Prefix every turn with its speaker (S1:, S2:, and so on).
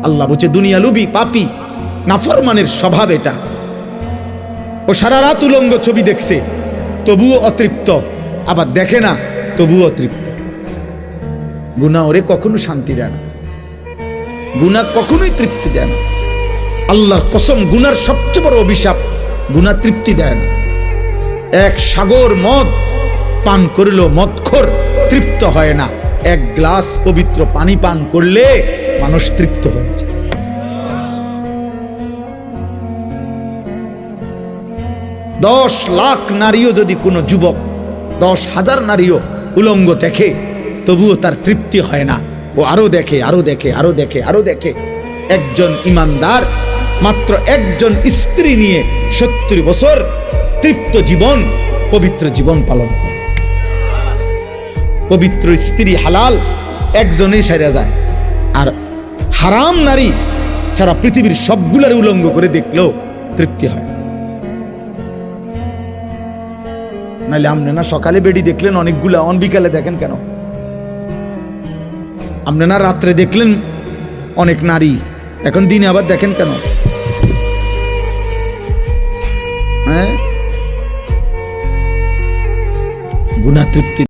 S1: আল্লাহ বলছে দুনিয়া লুবি, পাপী, নাফরমানের স্বভাব এটা। ও সারা রাত উলঙ্গ ছবি দেখছে, তবুও অতৃপ্ত, আবার দেখে না, তবুও অতৃপ্ত। গুনাহ ওরে কখনো শান্তি দেয় না, গুনাহ কখনোই তৃপ্তি দেয় না। আল্লাহর কসম, গুনার সবচেয়ে বড় অভিশাপ, গুনাহ তৃপ্তি দেয় না। এক সাগর মদ পান করলেও মদখোর তৃপ্ত হয় না, এক গ্লাস পবিত্র পানি পান করলে মানুষ তৃপ্ত হয়ে যায়। 10 লাখ নারীও যদি কোনো যুবক, 10,000 নারীও উলঙ্গ দেখে, তবুও তার তৃপ্তি হয় না, ও আরো দেখে, আরো দেখে, আরো দেখে, আরো দেখে। একজন ইমানদার মাত্র একজন স্ত্রী নিয়ে 70 বছর তৃপ্ত জীবন, পবিত্র জীবন পালন করে। পবিত্র স্ত্রী হালাল একজনেই সেরে যায়, আর হারাম নারী সারা পৃথিবীর সবগুলার উলঙ্গ করে দেখলেও তৃপ্তি হয়। নাহলে আপনি না সকালে বেডি দেখলেন অনেকগুলা, বিকালে দেখেন কেন? আপনি না রাত্রে দেখলেন অনেক নারী, এখন দিনে আবার দেখেন কেন? হ্যাঁ, গুনাহ তৃপ্তি